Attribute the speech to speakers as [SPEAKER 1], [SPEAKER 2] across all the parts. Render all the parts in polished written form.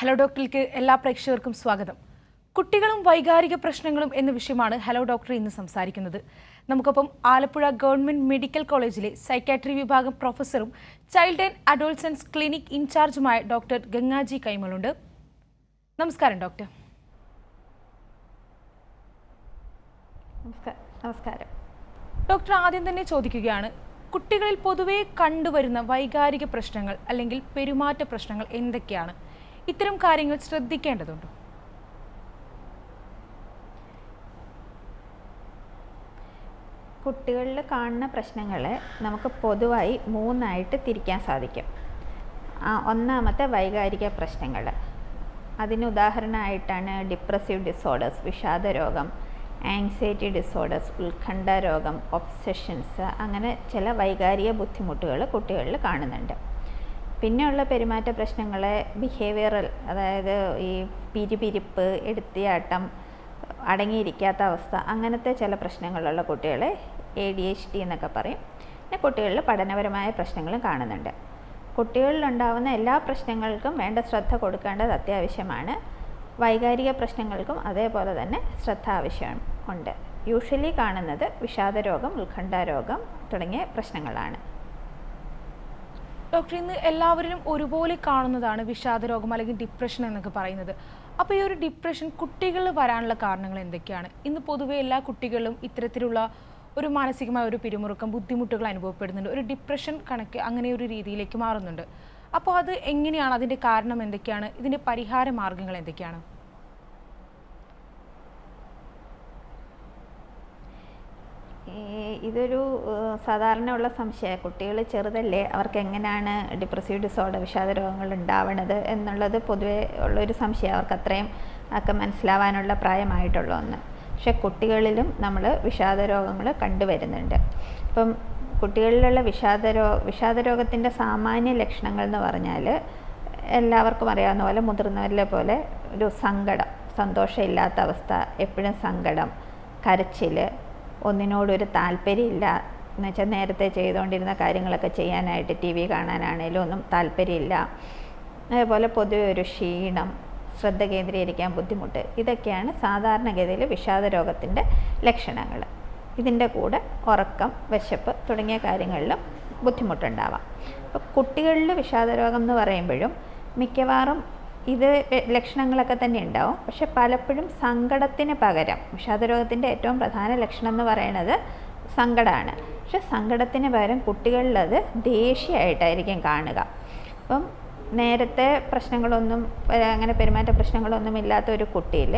[SPEAKER 1] Hello ഡോക്ടറിലേക്ക് എല്ലാ പ്രേക്ഷകർക്കും സ്വാഗതം. കുട്ടികളും വൈകാരിക പ്രശ്നങ്ങളും എന്ന വിഷയമാണ് ഹലോ ഡോക്ടർ ഇന്ന് സംസാരിക്കുന്നത്. നമുക്കൊപ്പം ആലപ്പുഴ ഗവൺമെന്റ് മെഡിക്കൽ കോളേജിലെ സൈക്കാട്രി വിഭാഗം പ്രൊഫസറും ചൈൽഡ് ആൻഡ് അഡോൾസൻസ് ക്ലിനിക് ഇൻചാർജുമായ ഡോക്ടർ ഗംഗാജി കൈമളുണ്ട്. നമസ്കാരം ഡോക്ടർ.
[SPEAKER 2] നമസ്കാരം
[SPEAKER 1] ഡോക്ടർ. ആദ്യം തന്നെ ചോദിക്കുകയാണ്, കുട്ടികളിൽ പൊതുവെ കണ്ടുവരുന്ന വൈകാരിക പ്രശ്നങ്ങൾ അല്ലെങ്കിൽ പെരുമാറ്റ പ്രശ്നങ്ങൾ എന്തൊക്കെയാണ്? ഇത്തരം കാര്യങ്ങൾ ശ്രദ്ധിക്കേണ്ടതുണ്ടോ?
[SPEAKER 2] കുട്ടികളിൽ കാണുന്ന പ്രശ്നങ്ങളെ നമുക്ക് പൊതുവായി മൂന്നായിട്ട് തിരിക്കാൻ സാധിക്കും. ഒന്നാമത്തെ വൈകാരിക പ്രശ്നങ്ങൾ. അതിന് ഉദാഹരണമായിട്ടാണ് ഡിപ്രസീവ് ഡിസോർഡേഴ്സ്, വിഷാദരോഗം, ആങ്സൈറ്റി ഡിസോർഡേഴ്സ്, ഉത്കണ്ഠ രോഗം, ഒബ്സെഷൻസ്, അങ്ങനെ ചില വൈകാരിക ബുദ്ധിമുട്ടുകൾ കുട്ടികളിൽ കാണുന്നുണ്ട്. പിന്നെയുള്ള പെരുമാറ്റ പ്രശ്നങ്ങളെ ബിഹേവിയറൽ, അതായത് ഈ പിരിപിരിപ്പ്, എടുത്തിയാട്ടം, അടങ്ങിയിരിക്കാത്ത അവസ്ഥ, അങ്ങനത്തെ ചില പ്രശ്നങ്ങളുള്ള കുട്ടികളെ ADHD എന്നൊക്കെ പറയും. പിന്നെ കുട്ടികളിൽ പഠനപരമായ പ്രശ്നങ്ങളും കാണുന്നുണ്ട്. കുട്ടികളിലുണ്ടാകുന്ന എല്ലാ പ്രശ്നങ്ങൾക്കും വേണ്ട ശ്രദ്ധ കൊടുക്കേണ്ടത് അത്യാവശ്യമാണ്. വൈകാരിക പ്രശ്നങ്ങൾക്കും അതേപോലെ തന്നെ ശ്രദ്ധ ആവശ്യമുണ്ട്. യൂഷ്വലി കാണുന്നത് വിഷാദരോഗം, ഉത്കണ്ഠ രോഗം തുടങ്ങിയ പ്രശ്നങ്ങളാണ്.
[SPEAKER 1] ഡോക്ടർ, ഇന്ന് എല്ലാവരിലും ഒരുപോലെ കാണുന്നതാണ് വിഷാദരോഗം അല്ലെങ്കിൽ ഡിപ്രഷൻ എന്നൊക്കെ പറയുന്നത്. അപ്പോൾ ഈ ഒരു ഡിപ്രഷൻ കുട്ടികളിൽ വരാനുള്ള കാരണങ്ങൾ എന്തൊക്കെയാണ്? ഇന്ന് പൊതുവെ എല്ലാ കുട്ടികളിലും ഇത്തരത്തിലുള്ള ഒരു മാനസികമായ ഒരു പിരിമുറുക്കം, ബുദ്ധിമുട്ടുകൾ അനുഭവപ്പെടുന്നുണ്ട്. ഒരു ഡിപ്രഷൻ കണക്ക് അങ്ങനെ ഒരു രീതിയിലേക്ക് മാറുന്നുണ്ട്. അപ്പോൾ അത് എങ്ങനെയാണ്? അതിൻ്റെ കാരണം എന്തൊക്കെയാണ്? ഇതിൻ്റെ പരിഹാര മാർഗങ്ങൾ എന്തൊക്കെയാണ്?
[SPEAKER 2] ഇതൊരു സാധാരണ ഉള്ള സംശയം. കുട്ടികൾ ചെറുതല്ലേ, അവർക്ക് എങ്ങനെയാണ് ഡിപ്രസീവ് ഡിസോർഡർ, വിഷാദ രോഗങ്ങൾ ഉണ്ടാവണത് എന്നുള്ളത് പൊതുവെ ഉള്ളൊരു സംശയം. അവർക്ക് അത്രയും ഒക്കെ മനസ്സിലാവാനുള്ള പ്രായമായിട്ടുള്ള ഒന്ന്. പക്ഷെ കുട്ടികളിലും നമ്മൾ വിഷാദ രോഗങ്ങൾ കണ്ടുവരുന്നുണ്ട്. ഇപ്പം കുട്ടികളിലുള്ള വിഷാദരോഗത്തിൻ്റെ സാമാന്യ ലക്ഷണങ്ങൾ എന്ന് പറഞ്ഞാൽ എല്ലാവർക്കും അറിയാവുന്ന പോലെ മുതിർന്നവരിലെ പോലെ ഒരു സങ്കടം, സന്തോഷമില്ലാത്ത അവസ്ഥ, എപ്പോഴും സങ്കടം, കരച്ചിൽ, ഒന്നിനോടൊരു താല്പര്യമില്ല എന്ന് വെച്ചാൽ നേരത്തെ ചെയ്തുകൊണ്ടിരുന്ന കാര്യങ്ങളൊക്കെ ചെയ്യാനായിട്ട് TV കാണാനാണേലും ഒന്നും താല്പര്യമില്ല. അതേപോലെ പൊതുവെ ഒരു ക്ഷീണം, ശ്രദ്ധ കേന്ദ്രീകരിക്കാൻ ബുദ്ധിമുട്ട്, ഇതൊക്കെയാണ് സാധാരണഗതിയിൽ വിഷാദരോഗത്തിൻ്റെ ലക്ഷണങ്ങൾ. ഇതിൻ്റെ കൂടെ ഉറക്കം, വിശപ്പ് തുടങ്ങിയ കാര്യങ്ങളിലും ബുദ്ധിമുട്ടുണ്ടാവാം. അപ്പോൾ കുട്ടികളിൽ വിഷാദരോഗം എന്ന് പറയുമ്പോഴും മിക്കവാറും ഇത് ലക്ഷണങ്ങളൊക്കെ തന്നെ ഉണ്ടാവും. പക്ഷെ പലപ്പോഴും സങ്കടത്തിന് പകരം, വിഷാദരോഗത്തിൻ്റെ ഏറ്റവും പ്രധാന ലക്ഷണം എന്ന് പറയുന്നത് സങ്കടമാണ്. പക്ഷെ സങ്കടത്തിന് പകരം കുട്ടികളിലത് ദേഷ്യമായിട്ടായിരിക്കും കാണുക. അപ്പം നേരത്തെ പ്രശ്നങ്ങളൊന്നും, അങ്ങനെ പെരുമാറ്റ പ്രശ്നങ്ങളൊന്നും ഇല്ലാത്ത ഒരു കുട്ടിയിൽ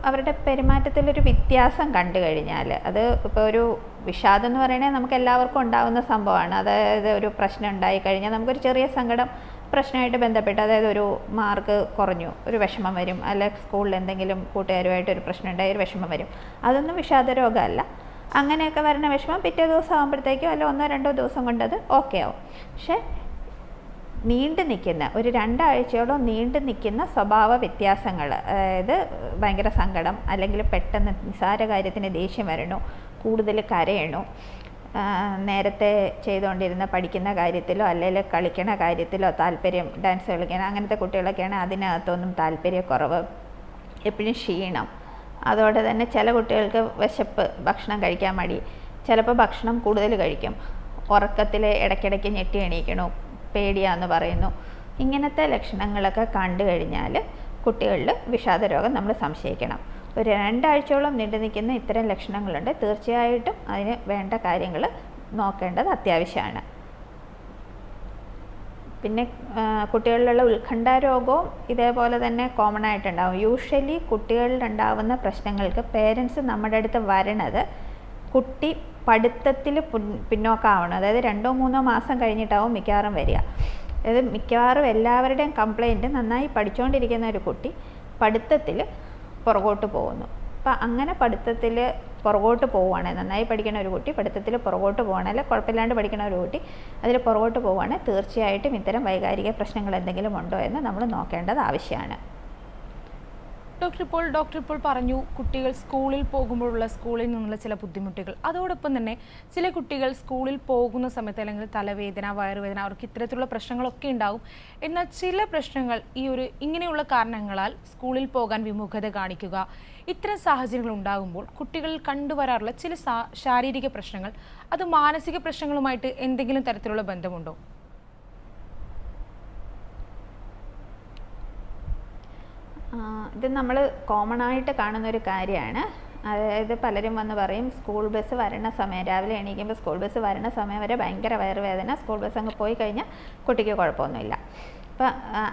[SPEAKER 2] അവരുടെ പെരുമാറ്റത്തിലൊരു വ്യത്യാസം കണ്ടു കഴിഞ്ഞാൽ, അത് ഇപ്പോൾ ഒരു വിഷാദം എന്ന് പറയുന്നത് നമുക്ക് എല്ലാവർക്കും ഉണ്ടാകുന്ന സംഭവമാണ്. അതായത് ഒരു പ്രശ്നം ഉണ്ടായി കഴിഞ്ഞാൽ നമുക്കൊരു ചെറിയ സങ്കടം പ്രശ്നമായിട്ട് ബന്ധപ്പെട്ട്, അതായത് ഒരു മാർക്ക് കുറഞ്ഞു, ഒരു വിഷമം വരും, അല്ലെങ്കിൽ സ്കൂളിൽ എന്തെങ്കിലും കൂട്ടുകാരുമായിട്ടൊരു പ്രശ്നം ഉണ്ടായി, ഒരു വിഷമം വരും. അതൊന്നും വിഷാദരോഗമല്ല. അങ്ങനെയൊക്കെ വരുന്ന വിഷമം പിറ്റേ ദിവസം ആകുമ്പോഴത്തേക്കും അല്ല 1-2 ദിവസം കൊണ്ടത് ഓക്കെ ആവും. പക്ഷെ നീണ്ടു നിൽക്കുന്ന ഒരു 2 ആഴ്ചയോളം നീണ്ടു നിൽക്കുന്ന സ്വഭാവ വ്യത്യാസങ്ങൾ, അതായത് ഭയങ്കര സങ്കടം, അല്ലെങ്കിൽ പെട്ടെന്ന് നിസ്സാര കാര്യത്തിന് ദേഷ്യം വരണു, കൂടുതൽ കരയണു, നേരത്തെ ചെയ്തുകൊണ്ടിരുന്ന പഠിക്കുന്ന കാര്യത്തിലോ അല്ലെങ്കിൽ കളിക്കണ കാര്യത്തിലോ താല്പര്യം, ഡാൻസ് കളിക്കണം, അങ്ങനത്തെ കുട്ടികളൊക്കെയാണ് അതിനകത്തൊന്നും താല്പര്യക്കുറവ്, എപ്പോഴും ക്ഷീണം. അതോടെ തന്നെ ചില കുട്ടികൾക്ക് വിശപ്പ്, ഭക്ഷണം കഴിക്കാൻ മടി, ചിലപ്പോൾ ഭക്ഷണം കൂടുതൽ കഴിക്കും, ഉറക്കത്തിൽ ഇടയ്ക്കിടയ്ക്ക് ഞെട്ടി എണീക്കണു, പേടിയാന്ന് പറയുന്നു. ഇങ്ങനത്തെ ലക്ഷണങ്ങളൊക്കെ കണ്ടു കഴിഞ്ഞാൽ കുട്ടികളിൽ വിഷാദരോഗം നമ്മൾ സംശയിക്കണം. ഒരു 2 ആഴ്ചയോളം നീണ്ടു നിൽക്കുന്ന ഇത്തരം ലക്ഷണങ്ങളുണ്ട്. തീർച്ചയായിട്ടും അതിന് വേണ്ട കാര്യങ്ങൾ നോക്കേണ്ടത് അത്യാവശ്യമാണ്. പിന്നെ കുട്ടികളിലുള്ള ഉത്കണ്ഠ രോഗവും ഇതേപോലെ തന്നെ കോമൺ ആയിട്ടുണ്ടാകും. യൂഷ്വലി കുട്ടികളിലുണ്ടാകുന്ന പ്രശ്നങ്ങൾക്ക് പേരൻസ് നമ്മുടെ അടുത്ത് വരണത് കുട്ടി പഠിത്തത്തിൽ പിന്നോക്കമാവണം. അതായത് 2-3 മാസം കഴിഞ്ഞിട്ടാവും മിക്കവാറും വരിക. അതായത് മിക്കവാറും എല്ലാവരുടെയും കംപ്ലയിൻറ്റ് നന്നായി പഠിച്ചുകൊണ്ടിരിക്കുന്ന ഒരു കുട്ടി പഠിത്തത്തിൽ പുറകോട്ട് പോകുന്നു. അപ്പം അങ്ങനെ പഠിത്തത്തിൽ പുറകോട്ട് പോവുകയാണെങ്കിൽ, നന്നായി പഠിക്കുന്ന ഒരു കുട്ടി പഠിത്തത്തിൽ പുറകോട്ട് പോവുകയാണെങ്കിൽ, കുഴപ്പമില്ലാണ്ട് പഠിക്കുന്ന ഒരു കുട്ടി അതിൽ പുറകോട്ട് പോവുകയാണെങ്കിൽ തീർച്ചയായിട്ടും ഇത്തരം വൈകാരിക പ്രശ്നങ്ങൾ എന്തെങ്കിലും ഉണ്ടോ എന്ന് നമ്മൾ നോക്കേണ്ടത് ആവശ്യമാണ്.
[SPEAKER 1] ഡോക്ടർ ഇപ്പോൾ പറഞ്ഞു കുട്ടികൾ സ്കൂളിൽ പോകുമ്പോഴുള്ള സ്കൂളിൽ നിന്നുള്ള ചില ബുദ്ധിമുട്ടുകൾ, അതോടൊപ്പം തന്നെ ചില കുട്ടികൾ സ്കൂളിൽ പോകുന്ന സമയത്ത് അല്ലെങ്കിൽ തലവേദന, വയറുവേദന, അവർക്ക് ഇത്തരത്തിലുള്ള പ്രശ്നങ്ങളൊക്കെ ഉണ്ടാവും. എന്നാൽ ചില പ്രശ്നങ്ങൾ ഇങ്ങനെയുള്ള കാരണങ്ങളാൽ സ്കൂളിൽ പോകാൻ വിമുഖത കാണിക്കുക, ഇത്തരം സാഹചര്യങ്ങൾ ഉണ്ടാകുമ്പോൾ കുട്ടികളിൽ കണ്ടുവരാറുള്ള ചില ശാരീരിക പ്രശ്നങ്ങൾ അത് മാനസിക പ്രശ്നങ്ങളുമായിട്ട് എന്തെങ്കിലും തരത്തിലുള്ള ബന്ധമുണ്ടോ?
[SPEAKER 2] ഇത് നമ്മൾ കോമൺ ആയിട്ട് കാണുന്ന ഒരു കാര്യമാണ്. അതായത് പലരും വന്ന് പറയും സ്കൂൾ ബസ് വരണ സമയം, രാവിലെ എണീക്കുമ്പോൾ സ്കൂൾ ബസ് വരണ സമയം വരെ ഭയങ്കര വയറുവേദന, സ്കൂൾ ബസ് അങ്ങ് പോയി കഴിഞ്ഞാൽ കുട്ടിക്ക് കുഴപ്പമൊന്നുമില്ല. അപ്പം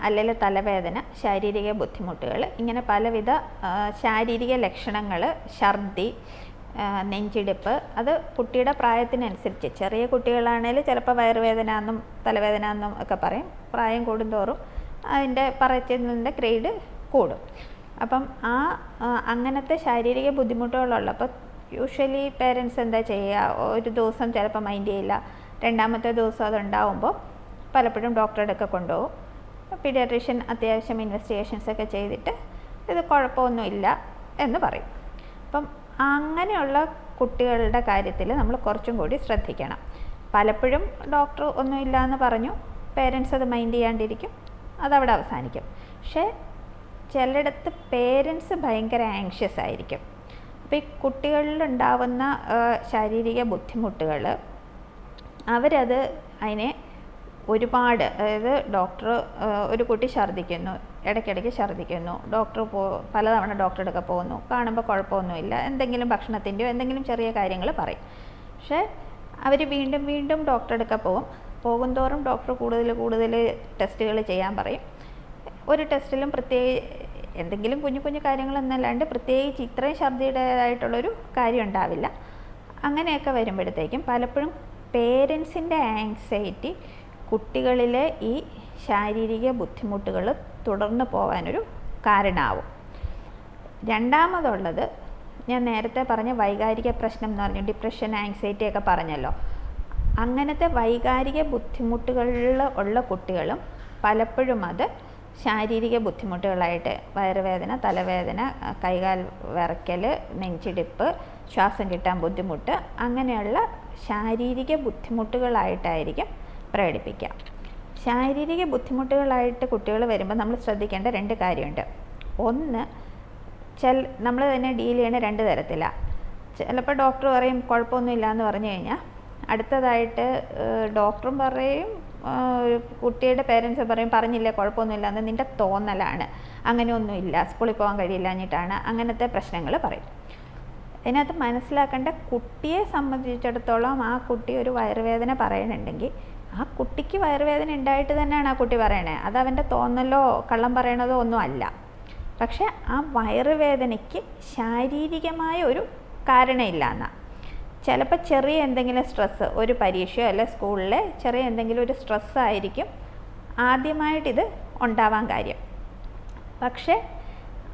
[SPEAKER 2] അല്ലെങ്കിൽ തലവേദന, ശാരീരിക ബുദ്ധിമുട്ടുകൾ, ഇങ്ങനെ പലവിധ ശാരീരിക ലക്ഷണങ്ങൾ, ഛർദി, നെഞ്ചിടിപ്പ്, അത് കുട്ടിയുടെ പ്രായത്തിനനുസരിച്ച്, ചെറിയ കുട്ടികളാണെങ്കിൽ ചിലപ്പോൾ വയറുവേദന എന്നും തലവേദന എന്നും ഒക്കെ പറയും. പ്രായം കൂടുന്തോറും അതിൻ്റെ പറയത്തിൻ്റെ ഗ്രേഡ് കൂടും. അപ്പം അങ്ങനത്തെ ശാരീരിക ബുദ്ധിമുട്ടുകളുള്ളപ്പോൾ യൂഷ്വലി പേരൻസ് എന്താ ചെയ്യുക, ഒരു ദിവസം ചിലപ്പോൾ മൈൻഡ് ചെയ്യില്ല, രണ്ടാമത്തെ ദിവസം അതുണ്ടാവുമ്പോൾ പലപ്പോഴും ഡോക്ടറുടെ അടുക്കെ കൊണ്ടുപോകും. പീഡിയാട്രീഷ്യൻ അത്യാവശ്യം ഇൻവെസ്റ്റിഗേഷൻസ് ഒക്കെ ചെയ്തിട്ട് ഇത് കുഴപ്പമൊന്നുമില്ല എന്ന് പറയും. അപ്പം അങ്ങനെയുള്ള കുട്ടികളുടെ കാര്യത്തിൽ നമ്മൾ കുറച്ചും കൂടി ശ്രദ്ധിക്കണം. പലപ്പോഴും ഡോക്ടർ ഒന്നുമില്ല എന്ന് പറഞ്ഞു, പേരൻസ് അത് മൈൻഡ് ചെയ്യാണ്ടിരിക്കും, അതവിടെ അവസാനിക്കും. പക്ഷേ ചിലയിടത്ത് പേരൻസ് ഭയങ്കര ആങ്ഷ്യസ് ആയിരിക്കും. അപ്പോൾ ഈ കുട്ടികളിലുണ്ടാവുന്ന ശാരീരിക ബുദ്ധിമുട്ടുകൾ അവരത് അതിനെ ഒരുപാട്, അതായത് ഡോക്ടർ, ഒരു കുട്ടി ഛർദ്ദിക്കുന്നു, ഇടയ്ക്കിടയ്ക്ക് ഛർദ്ദിക്കുന്നു, പലതവണ ഡോക്ടറുടെ അടുക്കെ പോകുന്നു, കാണുമ്പോൾ കുഴപ്പമൊന്നുമില്ല, എന്തെങ്കിലും ഭക്ഷണത്തിൻ്റെയോ എന്തെങ്കിലും ചെറിയ കാര്യങ്ങൾ പറയും. പക്ഷേ അവർ വീണ്ടും വീണ്ടും ഡോക്ടറുടെ അടുക്കെ പോകുന്തോറും ഡോക്ടർ കൂടുതൽ ടെസ്റ്റുകൾ ചെയ്യാൻ പറയും. ഒരു ടെസ്റ്റിലും എന്തെങ്കിലും കുഞ്ഞു കുഞ്ഞു കാര്യങ്ങളെന്നല്ലാണ്ട് പ്രത്യേകിച്ച് ഇത്രയും ഛർദിയുടേതായിട്ടുള്ളൊരു കാര്യം ഉണ്ടാവില്ല. അങ്ങനെയൊക്കെ വരുമ്പോഴത്തേക്കും പലപ്പോഴും പേരൻസിൻ്റെ ആങ്സൈറ്റി കുട്ടികളിലെ ഈ ശാരീരിക ബുദ്ധിമുട്ടുകൾ തുടർന്ന് പോകാനൊരു കാരണമാവും. രണ്ടാമതുള്ളത് ഞാൻ നേരത്തെ പറഞ്ഞ വൈകാരിക പ്രശ്നം എന്ന് പറഞ്ഞു, ഡിപ്രഷൻ, ആങ്സൈറ്റി ഒക്കെ പറഞ്ഞല്ലോ. അങ്ങനത്തെ വൈകാരിക ബുദ്ധിമുട്ടുകളിൽ ഉള്ള കുട്ടികളും പലപ്പോഴും അത് ശാരീരിക ബുദ്ധിമുട്ടുകളായിട്ട്, വയറുവേദന, തലവേദന, കൈകാൽ വിറയ്ക്കൽ, നെഞ്ചിടിപ്പ്, ശ്വാസം കിട്ടാൻ ബുദ്ധിമുട്ട്, അങ്ങനെയുള്ള ശാരീരിക ബുദ്ധിമുട്ടുകളായിട്ടായിരിക്കും പ്രകടിപ്പിക്കുക. ശാരീരിക ബുദ്ധിമുട്ടുകളായിട്ട് കുട്ടികൾ വരുമ്പോൾ നമ്മൾ ശ്രദ്ധിക്കേണ്ട രണ്ട് കാര്യമുണ്ട്. ഒന്ന്, നമ്മൾ തന്നെ ഡീൽ ചെയ്യണ രണ്ട് തരത്തിലാണ്. ചിലപ്പോൾ ഡോക്ടർ പറയും കുഴപ്പമൊന്നുമില്ല എന്ന് പറഞ്ഞു കഴിഞ്ഞാൽ അടുത്തതായിട്ട് ഡോക്ടറും പറയും, കുട്ടിയുടെ പേരൻസ് പറയും പറഞ്ഞില്ലേ കുഴപ്പമൊന്നുമില്ല എന്ന്, നിൻ്റെ തോന്നലാണ്, അങ്ങനെയൊന്നുമില്ല, സ്കൂളിൽ പോകാൻ കഴിയില്ലാഞ്ഞിട്ടാണ്, അങ്ങനത്തെ പ്രശ്നങ്ങൾ പറയും. അതിനകത്ത് മനസ്സിലാക്കേണ്ട, കുട്ടിയെ സംബന്ധിച്ചിടത്തോളം ആ കുട്ടി ഒരു വയറുവേദന പറയണുണ്ടെങ്കിൽ ആ കുട്ടിക്ക് വയറുവേദന ഉണ്ടായിട്ട് തന്നെയാണ് ആ കുട്ടി പറയണേ, അത് അവൻ്റെ തോന്നലോ കള്ളം പറയണതോ ഒന്നും അല്ല. പക്ഷെ ആ വയറുവേദനയ്ക്ക് ശാരീരികമായ ഒരു കാരണമില്ല എന്നാണ്. ചിലപ്പോൾ ചെറിയ എന്തെങ്കിലും സ്ട്രെസ്സ്, ഒരു പരീക്ഷയോ അല്ലെ സ്കൂളിലെ ചെറിയ എന്തെങ്കിലും ഒരു സ്ട്രെസ്സായിരിക്കും ആദ്യമായിട്ടിത് ഉണ്ടാവാൻ കാര്യം. പക്ഷേ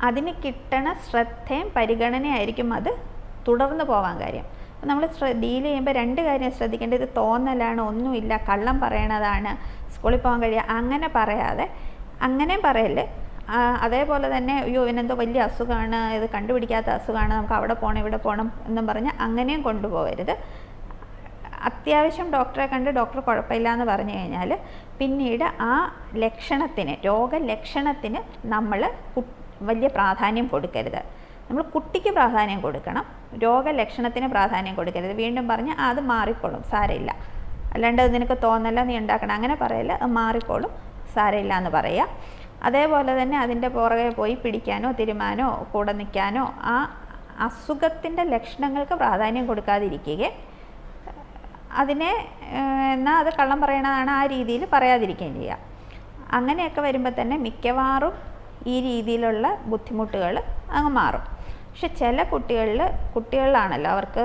[SPEAKER 2] അതിന് കിട്ടണ ശ്രദ്ധയും പരിഗണനയായിരിക്കും അത് തുടർന്ന് പോകാൻ കാര്യം. നമ്മൾ ഡീൽ ചെയ്യുമ്പോൾ രണ്ട് കാര്യം ശ്രദ്ധിക്കേണ്ടത്, ഇത് തോന്നലാണ്, ഒന്നുമില്ല, കള്ളം പറയണതാണ്, സ്കൂളിൽ പോകാൻ കഴിയുക, അങ്ങനെ പറയാതെ, അങ്ങനെയും പറയല്ലേ. അതേപോലെ തന്നെ അയ്യോ ഇവനെന്തോ വലിയ അസുഖമാണ്, ഇത് കണ്ടുപിടിക്കാത്ത അസുഖമാണ്, നമുക്ക് അവിടെ പോകണം ഇവിടെ പോകണം എന്നും പറഞ്ഞ് അങ്ങനെയും കൊണ്ടുപോകരുത്. അത്യാവശ്യം ഡോക്ടറെ കണ്ട് ഡോക്ടർ കുഴപ്പമില്ല എന്ന് പറഞ്ഞു കഴിഞ്ഞാൽ പിന്നീട് ആ ലക്ഷണത്തിന്, രോഗലക്ഷണത്തിന് നമ്മൾ വലിയ പ്രാധാന്യം കൊടുക്കരുത്. നമ്മൾ കുട്ടിക്ക് പ്രാധാന്യം കൊടുക്കണം, രോഗലക്ഷണത്തിന് പ്രാധാന്യം കൊടുക്കരുത്. വീണ്ടും പറഞ്ഞ് അത് മാറിക്കോളും, സാരമില്ല, അല്ലാണ്ട് അത് നിനക്ക് തോന്നല്ല, നീ ഉണ്ടാക്കണം, അങ്ങനെ പറയല്ല, അത് മാറിക്കോളും, സാരമില്ല എന്ന് പറയുക. അതേപോലെ തന്നെ അതിൻ്റെ പുറകെ പോയി പിടിക്കാനോ തിരുമാനോ കൂടെ നിൽക്കാനോ, ആ അസുഖത്തിൻ്റെ ലക്ഷണങ്ങൾക്ക് പ്രാധാന്യം കൊടുക്കാതിരിക്കുകയും അതിനെ എന്നാൽ അത് കള്ളം പറയണതാണ് ആ രീതിയിൽ പറയാതിരിക്കുകയും ചെയ്യുക. അങ്ങനെയൊക്കെ വരുമ്പോൾ തന്നെ മിക്കവാറും ഈ രീതിയിലുള്ള ബുദ്ധിമുട്ടുകൾ അങ്ങ് മാറും. പക്ഷെ ചില കുട്ടികളിലാണല്ലോ, അവർക്ക്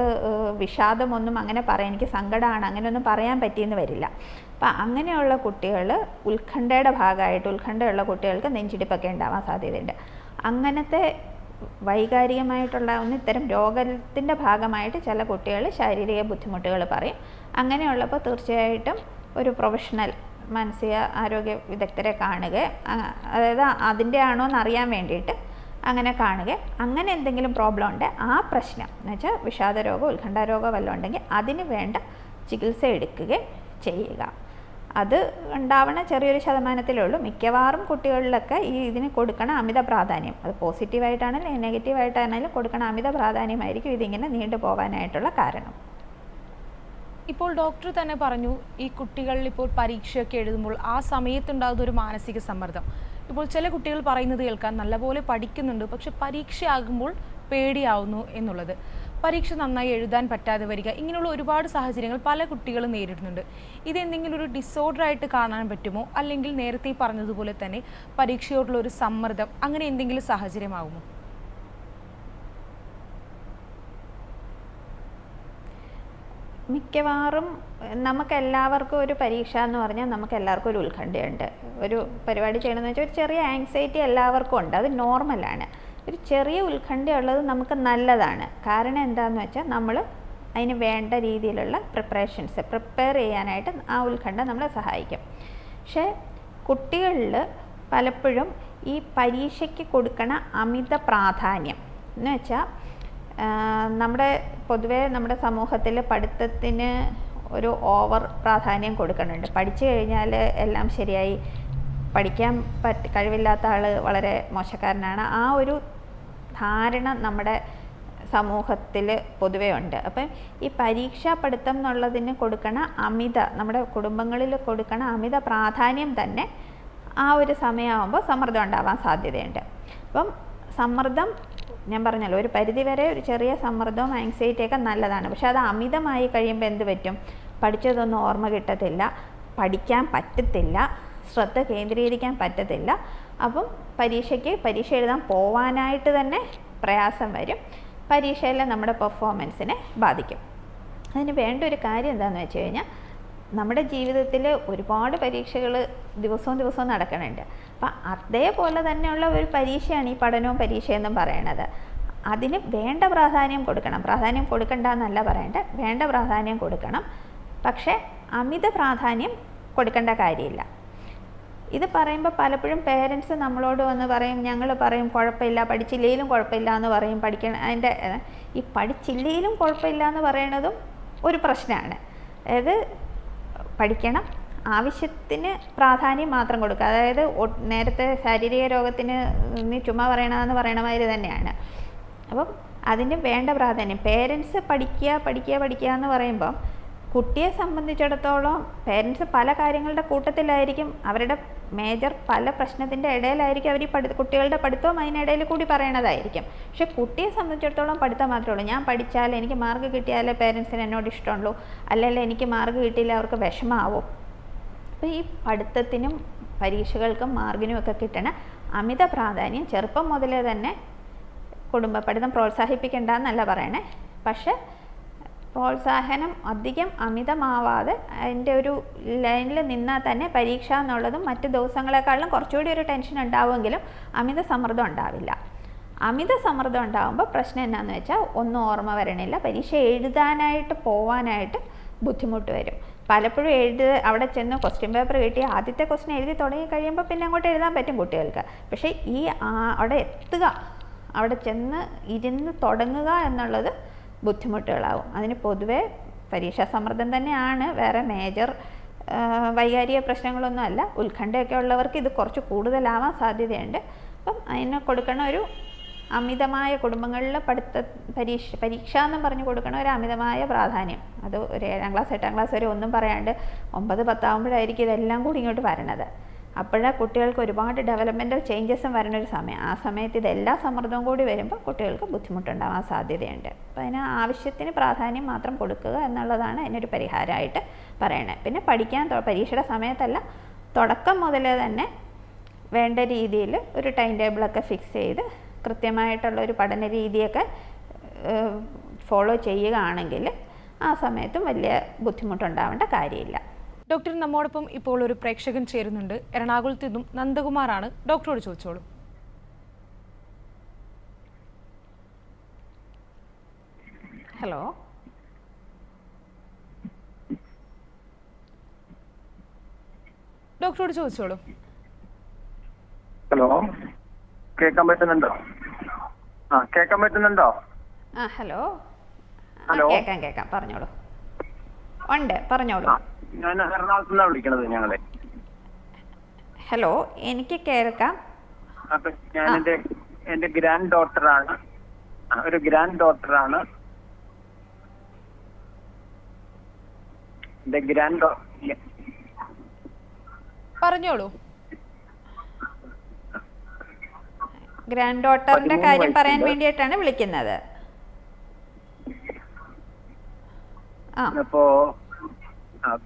[SPEAKER 2] വിഷാദമൊന്നും അങ്ങനെ പറയാൻ, എനിക്ക് സങ്കടമാണ് അങ്ങനെയൊന്നും പറയാൻ പറ്റിയെന്ന് വരില്ല. അപ്പം അങ്ങനെയുള്ള കുട്ടികൾ ഉത്കണ്ഠയുള്ള കുട്ടികൾക്ക് നെഞ്ചിടിപ്പൊക്കെ ഉണ്ടാവാൻ സാധ്യതയുണ്ട്. അങ്ങനത്തെ വൈകാരികമായിട്ടുണ്ടാകുന്ന ഇത്തരം രോഗത്തിൻ്റെ ഭാഗമായിട്ട് ചില കുട്ടികൾ ശാരീരിക ബുദ്ധിമുട്ടുകൾ പറയും. അങ്ങനെയുള്ളപ്പോൾ തീർച്ചയായിട്ടും ഒരു പ്രൊഫഷണൽ മാനസിക ആരോഗ്യ വിദഗ്ധരെ കാണുക, അതായത് അതിൻ്റെ ആണോ എന്നറിയാൻ വേണ്ടിയിട്ട് അങ്ങനെ കാണുക. അങ്ങനെ എന്തെങ്കിലും പ്രോബ്ലം ഉണ്ട്, ആ പ്രശ്നം എന്ന് വെച്ചാൽ വിഷാദരോഗമോ ഉത്കണ്ഠാരോഗമോ വല്ലതും ഉണ്ടെങ്കിൽ അതിന് വേണ്ട ചികിത്സ എടുക്കുകയും ചെയ്യുക. അത് ഉണ്ടാവണ ചെറിയൊരു ശതമാനത്തിലേ ഉള്ളൂ. മിക്കവാറും കുട്ടികളിലൊക്കെ ഇതിന് കൊടുക്കണ അമിത പ്രാധാന്യം, അത് പോസിറ്റീവായിട്ടാണെങ്കിലും നെഗറ്റീവായിട്ടാണെങ്കിലും കൊടുക്കണ അമിത പ്രാധാന്യമായിരിക്കും ഇതിങ്ങനെ നീണ്ടു പോകാനായിട്ടുള്ള കാരണം.
[SPEAKER 1] ഇപ്പോൾ ഡോക്ടർ തന്നെ പറഞ്ഞു, ഈ കുട്ടികളിൽ ഇപ്പോൾ പരീക്ഷയൊക്കെ എഴുതുമ്പോൾ ആ സമയത്തുണ്ടാകുന്ന ഒരു മാനസിക സമ്മർദ്ദം. ഇപ്പോൾ ചില കുട്ടികൾ പറയുന്നത് കേൾക്കാൻ നല്ലപോലെ പഠിക്കുന്നുണ്ട്, പക്ഷെ പരീക്ഷയാകുമ്പോൾ പേടിയാവുന്നു എന്നുള്ളത്. പരീക്ഷ നന്നായി എഴുതാൻ പറ്റാതെ വരിക, ഇങ്ങനെയുള്ള ഒരുപാട് സാഹചര്യങ്ങൾ പല കുട്ടികളും നേരിടുന്നുണ്ട്. ഇതെന്തെങ്കിലും ഒരു ഡിസോർഡർ ആയിട്ട് കാണാൻ പറ്റുമോ, അല്ലെങ്കിൽ നേരത്തെ പറഞ്ഞതുപോലെ തന്നെ പരീക്ഷയോടുള്ള ഒരു സമ്മർദ്ദം, അങ്ങനെ എന്തെങ്കിലും സാഹചര്യമാകുമോ?
[SPEAKER 2] മിക്കവാറും നമുക്കെല്ലാവർക്കും ഒരു പരീക്ഷ എന്ന് പറഞ്ഞാൽ നമുക്കെല്ലാവർക്കും ഒരു ഉത്കണ്ഠയുണ്ട്. ഒരു പരിപാടി ചെയ്യണമെന്ന് വെച്ചാൽ ഒരു ചെറിയ ആങ്സൈറ്റി എല്ലാവർക്കും ഉണ്ട്, അത് നോർമലാണ്. ഒരു ചെറിയ ഉത്കണ്ഠയുള്ളത് നമുക്ക് നല്ലതാണ്. കാരണം എന്താണെന്ന് വെച്ചാൽ നമ്മൾ അതിന് വേണ്ട രീതിയിലുള്ള പ്രിപ്പയർ ചെയ്യാനായിട്ട് ആ ഉത്കണ്ഠ നമ്മളെ സഹായിക്കും. പക്ഷേ കുട്ടികളിൽ പലപ്പോഴും ഈ പരീക്ഷയ്ക്ക് കൊടുക്കണ അമിത പ്രാധാന്യം എന്ന് വെച്ചാൽ പൊതുവേ നമ്മുടെ സമൂഹത്തിൽ പഠിത്തത്തിന് ഒരു ഓവർ പ്രാധാന്യം കൊടുക്കുന്നുണ്ട്. പഠിച്ചു കഴിഞ്ഞാൽ എല്ലാം ശരിയായി, പഠിക്കാൻ കഴിവില്ലാത്ത ആൾ വളരെ മോശക്കാരനാണ്, ആ ഒരു ധാരണ നമ്മുടെ സമൂഹത്തിൽ പൊതുവേ ഉണ്ട്. അപ്പം ഈ പരീക്ഷാ പഠിത്തം എന്നുള്ളതിന് കൊടുക്കണ നമ്മുടെ കുടുംബങ്ങളിൽ കൊടുക്കണ അമിത പ്രാധാന്യം തന്നെ ആ ഒരു സമയമാകുമ്പോൾ സമ്മർദ്ദം ഉണ്ടാവാൻ സാധ്യതയുണ്ട്. അപ്പം സമ്മർദ്ദം ഞാൻ പറഞ്ഞല്ലോ, ഒരു പരിധിവരെ ഒരു ചെറിയ സമ്മർദ്ദവും ആങ്സൈറ്റിയൊക്കെ നല്ലതാണ്. പക്ഷെ അത് അമിതമായി കഴിയുമ്പോൾ എന്ത് പറ്റും? പഠിച്ചതൊന്നും ഓർമ്മ കിട്ടത്തില്ല, പഠിക്കാൻ പറ്റത്തില്ല, ശ്രദ്ധ കേന്ദ്രീകരിക്കാൻ പറ്റത്തില്ല. അപ്പം പരീക്ഷ എഴുതാൻ പോവാനായിട്ട് തന്നെ പ്രയാസം വരും. പരീക്ഷയിലെ നമ്മുടെ പെർഫോമൻസിനെ ബാധിക്കും. അതിന് വേണ്ട ഒരു കാര്യം എന്താണെന്ന് വെച്ച് കഴിഞ്ഞാൽ, നമ്മുടെ ജീവിതത്തിൽ ഒരുപാട് പരീക്ഷകൾ ദിവസവും നടക്കുന്നുണ്ട്. അപ്പം അതേപോലെ തന്നെയുള്ള ഒരു പരീക്ഷയാണ് ഈ പഠനവും പരീക്ഷയെന്നും പറയണത്. അതിന് വേണ്ട പ്രാധാന്യം കൊടുക്കണം. പ്രാധാന്യം കൊടുക്കണ്ട എന്നല്ല പറയേണ്ടത്, വേണ്ട പ്രാധാന്യം കൊടുക്കണം. പക്ഷേ അമിത പ്രാധാന്യം കൊടുക്കേണ്ട കാര്യമില്ല. ഇത് പറയുമ്പോൾ പലപ്പോഴും പേരൻസ് നമ്മളോട് വന്ന് പറയും, ഞങ്ങൾ പറയും കുഴപ്പമില്ല, പഠിച്ചില്ലെങ്കിലും കുഴപ്പമില്ല എന്ന് പറയും. അതിൻ്റെ ഈ പഠിച്ചില്ലെങ്കിലും കുഴപ്പമില്ല എന്ന് പറയണതും ഒരു പ്രശ്നമാണ്. അതായത് പഠിക്കണം, ആവശ്യത്തിന് പ്രാധാന്യം മാത്രം കൊടുക്കുക. അതായത് നേരത്തെ ശാരീരിക രോഗത്തിന് നീ ചുമ്മാ പറയണമെന്ന് പറയണ മാതിരി തന്നെയാണ്. അപ്പം അതിന് വേണ്ട പ്രാധാന്യം, പേരൻസ് പഠിക്കുക എന്ന് പറയുമ്പം കുട്ടിയെ സംബന്ധിച്ചിടത്തോളം പേരൻസ് പല കാര്യങ്ങളുടെ കൂട്ടത്തിലായിരിക്കും, അവരുടെ മേജർ പല പ്രശ്നത്തിൻ്റെ ഇടയിലായിരിക്കും അവർ ഈ കുട്ടികളുടെ പഠിത്തവും അതിനിടയിൽ കൂടി പറയണതായിരിക്കും. പക്ഷെ കുട്ടിയെ സംബന്ധിച്ചിടത്തോളം പഠിത്തം മാത്രമേ ഉള്ളൂ. ഞാൻ പഠിച്ചാൽ എനിക്ക് മാർക്ക് കിട്ടിയാലേ പേരൻസിന് എന്നോട് ഇഷ്ടമുള്ളൂ, അല്ലെങ്കിൽ എനിക്ക് മാർക്ക് കിട്ടിയില്ല അവർക്ക് വിഷമാവും. അപ്പോൾ ഈ പഠിത്തത്തിനും പരീക്ഷകൾക്കും മാർക്കിനും ഒക്കെ കിട്ടണ അമിത പ്രാധാന്യം ചെറുപ്പം മുതലേ തന്നെ പഠിത്തം പ്രോത്സാഹിപ്പിക്കേണ്ട എന്നല്ല പറയണേ, പക്ഷെ പ്രോത്സാഹനം അധികം അമിതമാവാതെ അതിൻ്റെ ഒരു ലൈനിൽ നിന്നാൽ തന്നെ പരീക്ഷ എന്നുള്ളതും മറ്റ് ദിവസങ്ങളെക്കാളും കുറച്ചുകൂടി ഒരു ടെൻഷൻ ഉണ്ടാവുമെങ്കിലും അമിത സമ്മർദ്ദം ഉണ്ടാവില്ല. അമിത സമ്മർദ്ദം ഉണ്ടാകുമ്പോൾ പ്രശ്നം എന്നാന്ന് വെച്ചാൽ ഒന്നും ഓർമ്മ വരണില്ല, പരീക്ഷ എഴുതാനായിട്ട് പോവാനായിട്ട് ബുദ്ധിമുട്ട് വരും. പലപ്പോഴും അവിടെ ചെന്ന് ക്വസ്റ്റ്യൻ പേപ്പർ കിട്ടി ആദ്യത്തെ ക്വസ്റ്റ്യൻ എഴുതി തുടങ്ങി കഴിയുമ്പോൾ പിന്നെ അങ്ങോട്ട് എഴുതാൻ പറ്റും കുട്ടികൾക്ക്. പക്ഷേ ഈ അവിടെ എത്തുക, അവിടെ ചെന്ന് ഇരുന്ന് തുടങ്ങുക എന്നുള്ളത് ബുദ്ധിമുട്ടുകളാവും. അതിന് പൊതുവേ പരീക്ഷാ സമ്മർദ്ദം തന്നെയാണ്, വേറെ മേജർ വൈകാരിക പ്രശ്നങ്ങളൊന്നും അല്ല. ഉത്കണ്ഠയൊക്കെ ഉള്ളവർക്ക് ഇത് കുറച്ച് കൂടുതലാവാൻ സാധ്യതയുണ്ട്. അപ്പം അതിന് കൊടുക്കണ ഒരു അമിതമായ കുടുംബങ്ങളിൽ പരീക്ഷ എന്നും പറഞ്ഞ് കൊടുക്കണ ഒരു അമിതമായ പ്രാധാന്യം, അത് ഒരു 7ാം ക്ലാസ് 8ാം ക്ലാസ് വരെ ഒന്നും പറയാണ്ട് 9, 10 ആകുമ്പോഴായിരിക്കും ഇതെല്ലാം കൂടി ഇങ്ങോട്ട് വരണത്. അപ്പോഴാണ് കുട്ടികൾക്ക് ഒരുപാട് ഡെവലപ്മെൻറ്റൽ ചേഞ്ചസും വരുന്നൊരു സമയം. ആ സമയത്ത് ഇതെല്ലാ സമ്മർദ്ദവും കൂടി വരുമ്പോൾ കുട്ടികൾക്ക് ബുദ്ധിമുട്ടുണ്ടാവാൻ സാധ്യതയുണ്ട്. അപ്പോൾ അതിന് ആവശ്യത്തിന് പ്രാധാന്യം മാത്രം കൊടുക്കുക എന്നുള്ളതാണ് അതിനൊരു പരിഹാരമായിട്ട് പറയണത്. പിന്നെ പരീക്ഷയുടെ സമയത്തല്ല, തുടക്കം മുതലേ തന്നെ വേണ്ട രീതിയിൽ ഒരു ടൈം ടേബിളൊക്കെ ഫിക്സ് ചെയ്ത് കൃത്യമായിട്ടുള്ളൊരു പഠന രീതിയൊക്കെ ഫോളോ ചെയ്യുകയാണെങ്കിൽ ആ സമയത്തും വലിയ ബുദ്ധിമുട്ടുണ്ടാവേണ്ട കാര്യമില്ല.
[SPEAKER 1] ഡോക്ടർ, നമ്മോടൊപ്പം ഇപ്പോൾ ഒരു പ്രേക്ഷകൻ ചേരുന്നുണ്ട്. എറണാകുളത്ത് നിന്നും നന്ദകുമാറാണ്. ഡോക്ടറോട് ചോദിച്ചോളൂ.
[SPEAKER 2] ഹലോ.
[SPEAKER 1] ഡോക്ടറോട് ചോദിച്ചോളൂ.
[SPEAKER 3] ഹലോ, കേൾക്കാൻ പറ്റുന്നുണ്ടോ? കേൾക്കാൻ പറ്റുന്നുണ്ടോ?
[SPEAKER 2] ഹലോ.
[SPEAKER 3] ഹലോ.
[SPEAKER 2] കേൾക്കാം പറഞ്ഞോളൂ. ഉണ്ട്, പറഞ്ഞോളൂ.
[SPEAKER 3] ഞാൻ എറണാകുളത്ത് നിന്നാണ് വിളിക്കണത്. ഞങ്ങളെ
[SPEAKER 2] ഹലോ, എനിക്ക് കേൾക്കാം.
[SPEAKER 3] അപ്പൊ ഞാൻ എന്റെ ഗ്രാൻഡ് ഡോട്ടറാണ്. ഒരു ഗ്രാൻഡ് ഡോട്ടറാണ്. എന്റെ ഗ്രാൻഡ്
[SPEAKER 1] പറഞ്ഞോളൂ.
[SPEAKER 2] ഗ്രാൻഡ് ഡോട്ടറിന്റെ
[SPEAKER 3] 13
[SPEAKER 2] കാര്യം പറയാൻ
[SPEAKER 3] വയസ്സുണ്ട്.
[SPEAKER 2] വേണ്ടിയിട്ടാണ് വിളിക്കുന്നത്.
[SPEAKER 3] അപ്പോ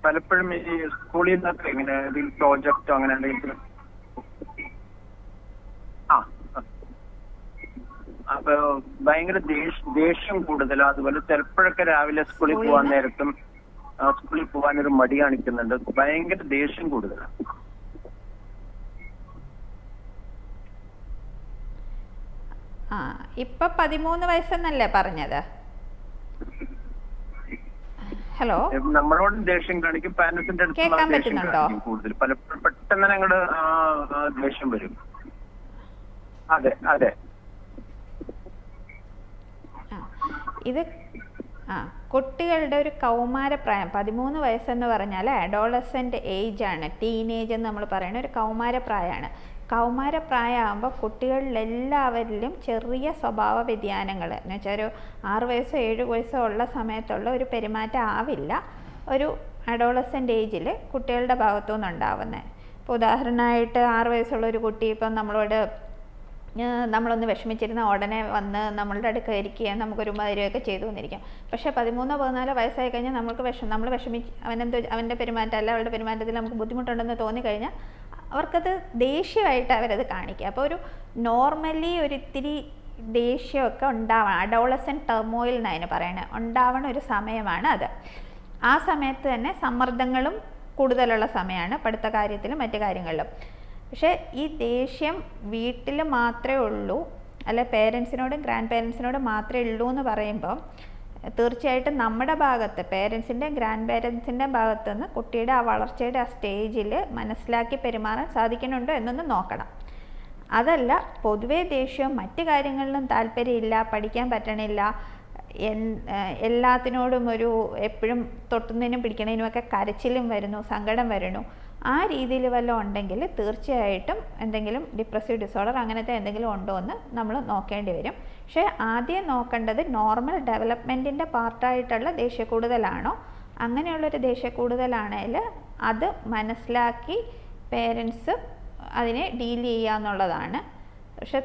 [SPEAKER 3] പലപ്പോഴും ഈ സ്കൂളിൽ നിന്നൊക്കെ ഇങ്ങനെ പ്രോജക്റ്റോ അങ്ങനെ എന്തെങ്കിലും അപ്പൊ ഭയങ്കര ദേഷ്യം കൂടുതലും. അതുപോലെ ചിലപ്പോഴൊക്കെ രാവിലെ സ്കൂളിൽ പോകാൻ നേരത്തും സ്കൂളിൽ പോകാനൊരു മടി കാണിക്കുന്നുണ്ട്. ഭയങ്കര ദേഷ്യം കൂടുതലാണ്.
[SPEAKER 2] ഇപ്പൊ 13 വയസ്സെന്നല്ലേ പറഞ്ഞത്? ഹലോ,
[SPEAKER 3] നമ്മളോട് ദേഷ്യം കാണിക്കും, പാരന്റ്സിന്റെ
[SPEAKER 2] കേൾക്കാൻ
[SPEAKER 3] അടുത്ത്
[SPEAKER 2] പറ്റുന്നുണ്ടോ?
[SPEAKER 3] കൂടുതൽ പലപ്പോഴും പെട്ടെന്ന് ഞങ്ങളുടെ ദേഷ്യം വരും. അതെ അതെ.
[SPEAKER 2] ഇത് കുട്ടികളുടെ ഒരു കൗമാരപ്രായം. 13 വയസ്സെന്ന് പറഞ്ഞാൽ അഡോളസെൻ്റ് ഏജ് ആണ്. ടീനേജ് എന്ന് നമ്മൾ പറയുന്ന ഒരു കൗമാരപ്രായമാണ്. കൗമാരപ്രായമാകുമ്പോൾ കുട്ടികളിലെല്ലാവരിലും ചെറിയ സ്വഭാവ വ്യതിയാനങ്ങൾ എന്ന് വെച്ചാൽ ഒരു 6 വയസ്സോ 7 വയസ്സോ ഉള്ള സമയത്തുള്ള ഒരു പെരുമാറ്റം ആവില്ല ഒരു അഡോളസെൻ്റ് ഏജിൽ കുട്ടികളുടെ ഭാഗത്തു നിന്നുണ്ടാവുന്നത്. ഇപ്പോൾ ഉദാഹരണമായിട്ട് 6 വയസ്സുള്ള ഒരു കുട്ടി ഇപ്പം നമ്മളൊന്ന് വിഷമിച്ചിരുന്ന ഉടനെ വന്ന് നമ്മളുടെ അടുക്ക ഇരിക്കുക, നമുക്കൊരു മധുരമൊക്കെ ചെയ്തു വന്നിരിക്കാം. പക്ഷേ 13-14 വയസ്സായി കഴിഞ്ഞാൽ നമ്മൾ അവൻ്റെ പെരുമാറ്റം അല്ല അവളുടെ പെരുമാറ്റത്തിൽ നമുക്ക് ബുദ്ധിമുട്ടുണ്ടെന്ന് തോന്നിക്കഴിഞ്ഞാൽ അവർക്കത് ദേഷ്യമായിട്ട് അവരത് കാണിക്കുക. അപ്പോൾ ഒരു നോർമലി ഒരിത്തിരി ദേഷ്യമൊക്കെ ഉണ്ടാവണം. അഡോളസെൻ്റ് ടെർമോയിൽ എന്ന് അതിന് പറയണത് ഉണ്ടാവണ ഒരു സമയമാണ് അത്. ആ സമയത്ത് തന്നെ സമ്മർദ്ദങ്ങളും കൂടുതലുള്ള സമയമാണ്, പഠിത്ത കാര്യത്തിലും മറ്റു കാര്യങ്ങളിലും. പക്ഷേ ഈ ദേഷ്യം വീട്ടിൽ മാത്രമേ ഉള്ളൂ, അല്ലെ പേരൻസിനോടും ഗ്രാൻഡ് പേരൻസിനോടും മാത്രമേ ഉള്ളൂ എന്ന് പറയുമ്പോൾ തീർച്ചയായിട്ടും നമ്മുടെ ഭാഗത്ത് പേരൻസിൻ്റെയും ഗ്രാൻഡ് പേരൻസിൻ്റെയും ഭാഗത്തു നിന്ന് കുട്ടിയുടെ ആ വളർച്ചയുടെ ആ സ്റ്റേജിൽ മനസ്സിലാക്കി പെരുമാറാൻ സാധിക്കുന്നുണ്ടോ എന്നൊന്ന് നോക്കണം. അതല്ല പൊതുവേ ദേഷ്യവും മറ്റു കാര്യങ്ങളിലും താല്പര്യമില്ല, പഠിക്കാൻ പറ്റണില്ല, എല്ലാത്തിനോടും ഒരു എപ്പോഴും തൊട്ടുന്നതിനും പിടിക്കുന്നതിനുമൊക്കെ കരച്ചിലും വരുന്നു, സങ്കടം വരുന്നു, ആ രീതിയിൽ വല്ലതും ഉണ്ടെങ്കിൽ തീർച്ചയായിട്ടും എന്തെങ്കിലും ഡിപ്രസീവ് ഡിസോർഡർ അങ്ങനത്തെ എന്തെങ്കിലും ഉണ്ടോ എന്ന് നമ്മൾ നോക്കേണ്ടി വരും. പക്ഷേ ആദ്യം നോക്കേണ്ടത് നോർമൽ ഡെവലപ്മെൻറ്റിൻ്റെ പാർട്ടായിട്ടുള്ള ദേഷ്യക്കൂടുതലാണോ, അങ്ങനെയുള്ളൊരു ദേഷ്യക്കൂടുതലാണെങ്കിൽ അത് മനസ്സിലാക്കി പേരൻസ് അതിനെ ഡീൽ ചെയ്യുക എന്നുള്ളതാണ്. പക്ഷെ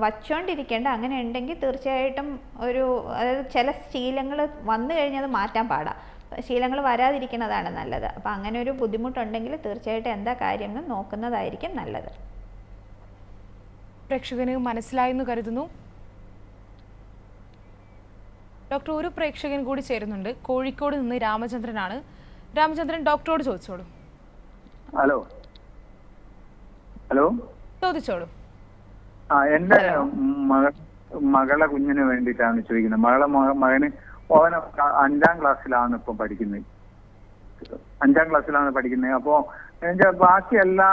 [SPEAKER 2] വച്ചുകൊണ്ടിരിക്കേണ്ട അങ്ങനെ ഉണ്ടെങ്കിൽ തീർച്ചയായിട്ടും അതായത് ചില ശീലങ്ങൾ വന്നു കഴിഞ്ഞാൽ അത് മാറ്റാൻ പാടാം. ശീലങ്ങൾ വരാതിരിക്കുന്നതാണ് നല്ലത്. അപ്പം അങ്ങനെ ഒരു ബുദ്ധിമുട്ടുണ്ടെങ്കിൽ തീർച്ചയായിട്ടും എന്താ കാര്യം എന്ന് നോക്കുന്നതായിരിക്കും നല്ലത്.
[SPEAKER 1] പ്രേക്ഷകന് മനസ്സിലായെന്ന് കരുതുന്നു. ഡോക്ടർ, ഒരു പ്രേക്ഷകൻ കൂടി ചേരുന്നുണ്ട്. കോഴിക്കോട് നിന്ന് രാമചന്ദ്രനാണ്. രാമചന്ദ്രൻ, ഡോക്ടറോട് ചോദിച്ചോളൂ.
[SPEAKER 3] ഹലോ ഹലോ
[SPEAKER 1] ചോദിച്ചോളൂ.
[SPEAKER 3] എന്റെ മകളെ കുഞ്ഞിന് വേണ്ടിയിട്ടാണ് ചോദിക്കുന്നത്. മകന് അവന് 5ാം ക്ലാസ്സിലാണ് ഇപ്പൊ പഠിക്കുന്നത്. 5ാം ക്ലാസ്സിലാണ് പഠിക്കുന്നത്. അപ്പോ ബാക്കി എല്ലാ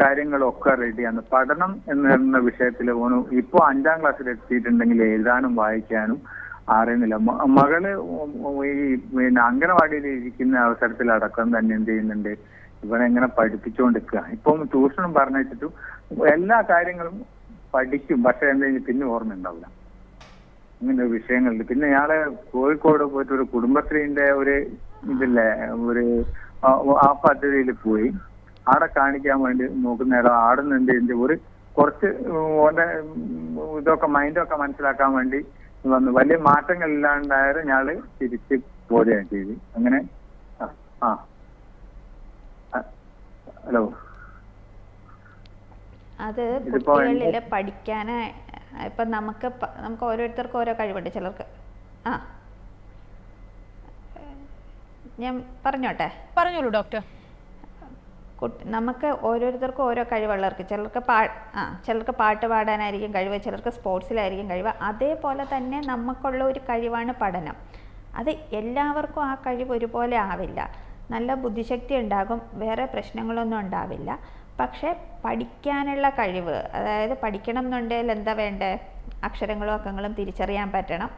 [SPEAKER 3] കാര്യങ്ങളും ഒക്കെ റെഡിയാണ്. പഠനം എന്ന വിഷയത്തിൽ ഓന് ഇപ്പൊ 5ാം ക്ലാസ്സിൽ എത്തിയിട്ടുണ്ടെങ്കിൽ എഴുതാനും വായിക്കാനും അറിയുന്നില്ല. മകള് ഈ അംഗനവാടിയിൽ ഇരിക്കുന്ന അവസരത്തിൽ അടക്കം തന്നെ എന്ത് ചെയ്യുന്നുണ്ട്, ഇവനെങ്ങനെ പഠിപ്പിച്ചുകൊണ്ടിരിക്കുക. ഇപ്പം ട്യൂഷനും പറഞ്ഞിട്ടും എല്ലാ കാര്യങ്ങളും പഠിക്കും, പക്ഷെ എന്തെങ്കിലും പിന്നെ ഓർമ്മ ഉണ്ടാവില്ല. ഇങ്ങനെ വിഷയങ്ങളുണ്ട്. പിന്നെ ഞാള് കോഴിക്കോട് പോയിട്ട് ഒരു കുടുംബശ്രീന്റെ ഒരു ആ പദ്ധതിയിൽ പോയി ആടെ കാണിക്കാൻ വേണ്ടി നോക്കുന്നേരം ആടുന്ന് എന്ത് ഒരു കുറച്ച് ഓന്റെ ഇതൊക്കെ മൈൻഡൊക്കെ മനസ്സിലാക്കാൻ വേണ്ടി വന്നു. വലിയ മാറ്റങ്ങൾ ഇല്ലാണ്ടായാലും ഞാള് തിരിച്ച് പോരുകയാണ് ചെയ്ത്. അങ്ങനെ ഹലോ,
[SPEAKER 2] അത് കുട്ടികളിൽ പഠിക്കാൻ ഇപ്പം നമുക്ക് ഓരോരുത്തർക്കും ഓരോ കഴിവുണ്ട്. ചിലർക്ക് ഞാൻ പറഞ്ഞോട്ടെ?
[SPEAKER 1] പറഞ്ഞോളൂ ഡോക്ടർ.
[SPEAKER 2] നമുക്ക് ഓരോരുത്തർക്കും ഓരോ കഴിവുള്ളവർക്ക് ചിലർക്ക് പാട്ട് പാടാനായിരിക്കും കഴിവ്, ചിലർക്ക് സ്പോർട്സിലായിരിക്കും കഴിവ്. അതേപോലെ തന്നെ നമുക്കുള്ള ഒരു കഴിവാണ് പഠനം. അത് എല്ലാവർക്കും ആ കഴിവ് ഒരുപോലെ ആവില്ല. നല്ല ബുദ്ധിശക്തി ഉണ്ടാകും, വേറെ പ്രശ്നങ്ങളൊന്നും ഉണ്ടാവില്ല. പക്ഷേ പഠിക്കാനുള്ള കഴിവ്, അതായത് പഠിക്കണം എന്നുണ്ടെങ്കിൽ എന്താ വേണ്ടേ? അക്ഷരങ്ങളും അക്കങ്ങളും തിരിച്ചറിയാൻ പറ്റണം,